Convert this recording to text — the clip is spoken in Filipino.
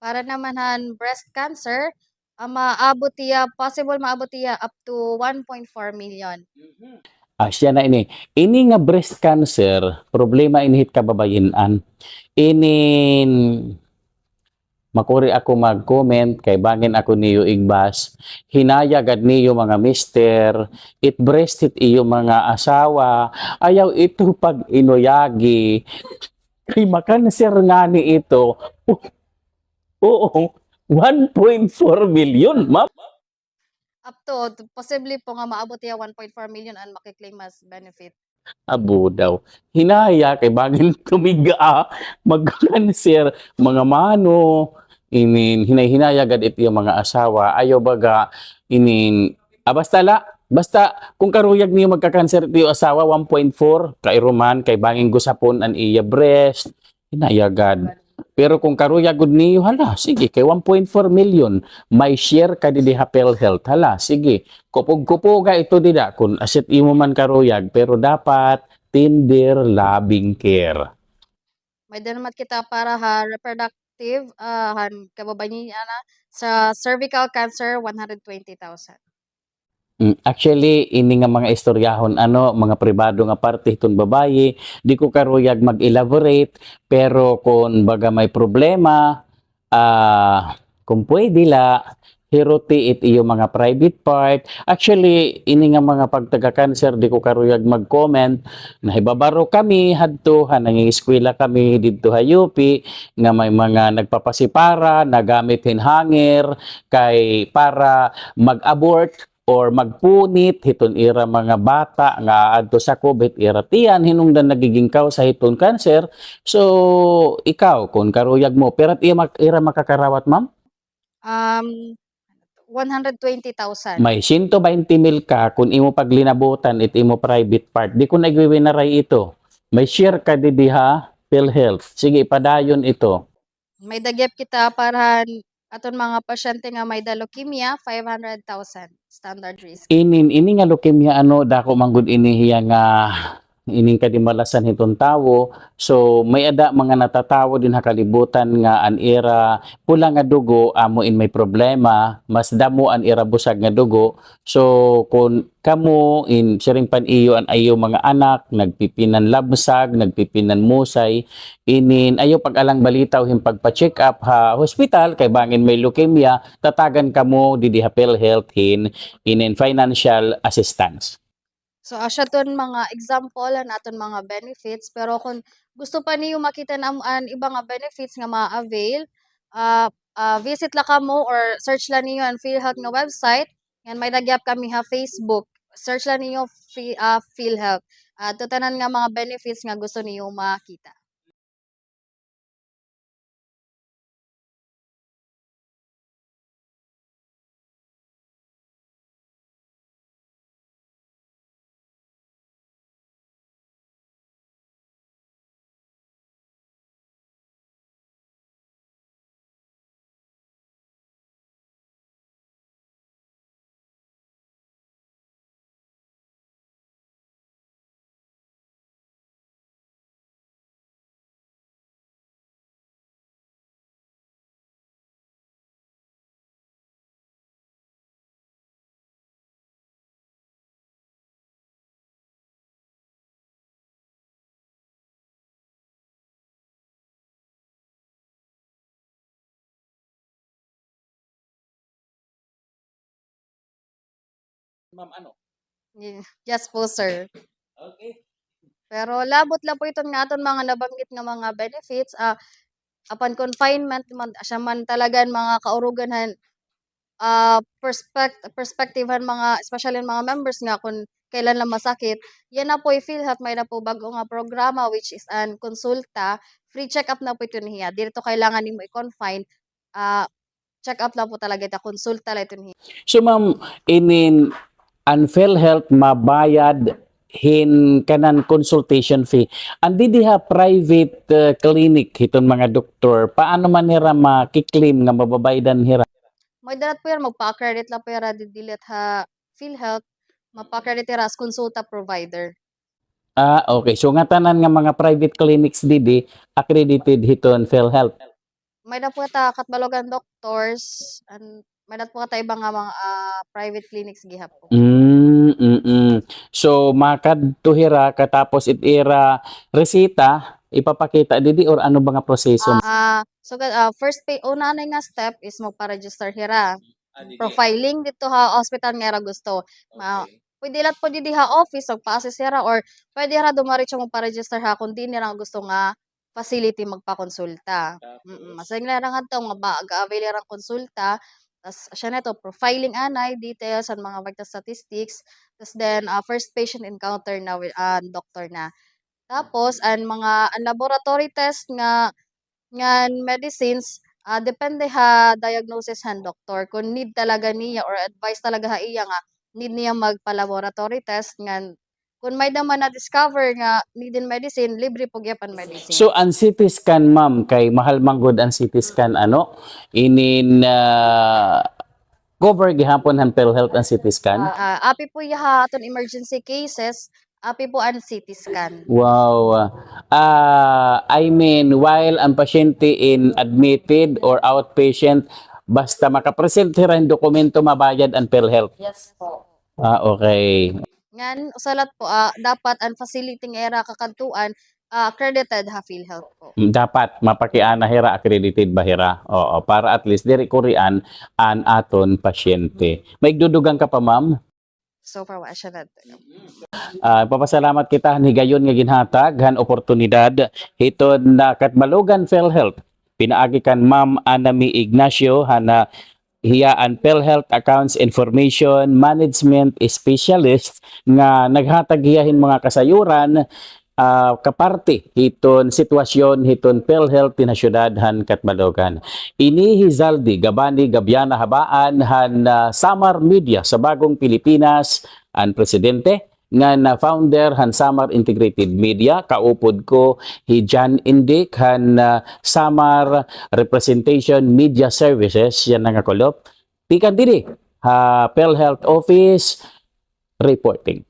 Para naman breast cancer, maabot iya possible maabot iya up to 1.4 million. Siya na ini nga breast cancer problema inhit kababayen-an. Inin makuri ako mag-comment kay bangin ako niyo igbas. Hinayagad niyo mga mister, it breasted iyo mga asawa, ayaw ito pag inuyagi. Kay makanser nga ni ito. Oo, 1.4 million, ma'am. Up to possibly po nga maabot iya 1.4 million ang maki-claim as benefit. Abo daw. Hinaya kay bagin tumiga mag-cancer mga mano hinay-hinaya gad iti yung mga asawa ayaw baga basta kung karuyag niyo magka-cancer iti yung asawa 1.4 kay Roman kay banging gusapon an iya breast hinayagad. Pero kung karuyag gud niyo hala sige kay 1.4 million may share ka di Hapel Health hala sige kupog-kupoga ito dida kung asit imo man karuyag pero dapat tender loving care. May danamat kita para reproductive kababayan na sa cervical cancer 120,000. Actually ini nga mga istoryahon mga pribado nga parte itong babayi di ko karuyag mag-elaborate pero kung baga may problema kung pwede la hiruti it iyo mga private part. Actually, ini nga mga pagtaga-cancer, di ko karuyag mag-comment. Nahibabaro kami, hadto, nangingiskwela kami dito ha UP, nga may mga nagpapasipara, nagamit hanger, kay para mag-abort or magpunit hiton ira mga bata nga adto sa COVID ira tiyan hinungdan nagiging sa hiton cancer. So ikaw kung karuyag mo perat ira makakarawat ma'am? 120,000. May 120,000 ka kung imo paglinabutan it imo private part. Di ko nagwiwinaray ito. May share ka di diha PhilHealth. Sige, padayon ito. May dagyap kita para aton mga pasyente nga may leukemia 500,000 standard risk. Ini nga leukemia dako manggod inihiya nga ining kadimalasan hitong tawo. So may ada mga natatawo din hakalibutan nga an ira pula nga dugo amo in may problema mas damo an ira busag nga dugo. So kung kamo in sharing pan iyo an ayo mga anak nagpipinan labsag nagpipinan musay inin ayo pag alang balitaw him pagpa-check up ha hospital kay bangin may leukemia tatagan kamo di Hapel Health inin financial assistance. So asya ton mga example naton mga benefits pero kung gusto pa niyo makita an iba nga benefits nga ma-avail, visit la kamo or search la niyo ang PhilHealth nga website. Yan may nagyap kami Facebook. Search la niyo PhilHealth. To tanan nga mga benefits nga gusto niyo makita. Ma'am ano? Yes po, sir. Okay. Pero labot lang po iton nga aton mga nabanggit nga mga benefits. Upon confinement man siya man talagang mga kaurugan perspektiban mga especially mga members nga kung kailan lang masakit, yan na po PhilHealth may na po bago nga programa which is an konsulta, free check-up na po ito niya. Dito kailangan nimo i-confine, check-up lang po talaga ita, konsulta lang ito niya. So ma'am, inin an PhilHealth mabayad kanan consultation fee. Andi diha private clinic hiton mga doktor. Paano man nira makiklaim nga mababaydan hira? May dalat po yan, magpa-accredit lang po yan didilit PhilHealth, mapa-accredit yan as konsulta provider. Okay. So nga tanan nga mga private clinics didi accredited hiton PhilHealth. may na po ta Katbalogan doctors and may na po ta ibang nga mga private clinics gihapon. So makadtuhira katapos itira resita ipapakita didi or ano ba nga proseso? First una na nga step is magpa-register hira. Profiling dito ha hospital nga ra gusto. Pwede lang po didi ha office magpa-assess hira or pwede ra dumaretso magpa-register ha kung di nila gusto nga facility magpakonsulta. Masayang na lang nga mag-avail ra konsulta. Tas siya na to profiling anay details sa mga vital statistics. Tas then first patient encounter na with doctor na. Tapos ang laboratory test nga medicines, depende ha diagnosis han doktor kung need talaga niya or advice talaga ha iya nga need niya magpa-laboratory test ngan kung may naman na-discover nga need in medicine, libre po gyapon medicine. So ang CT scan ma'am kay mahal manggod ang CT scan ano inin cover gihapon ang PhilHealth ang CT scan? Api po yaha aton emergency cases, api po ang CT scan. Wow. I mean, while ang pasyente in admitted or outpatient, basta makapresent sila ng dokumento, mabayad ang PhilHealth. Yes po. Okay. Ngan usalat po dapat ang facility nga era kakantuan accredited ha PhilHealth po. Dapat mapakiana hira accredited bahira. Oo, para at least diri kurian an aton pasyente. May dudugang ka pa ma'am? So far wa siya nato. Papasalamat kita ni gayon nga ginhatag han oportunidad hiton na Katbalogan PhilHealth. Pinaagi kan Ma'am Anami Ignacio hana hiya ang PhilHealth Accounts Information Management Specialist nga naghatag hiyahin mga kasayuran kaparte hiton sitwasyon hiton PhilHealth tina syudad han Katbalogan. Ini Hizaldi Gabani Gabiana Habaan han Samar Media sa Bagong Pilipinas ang presidente nga na founder han Samar Integrated Media kaupod ko hi John Indik han Samar Representation Media Services yan nga kolop pikan diri ha PhilHealth Office reporting.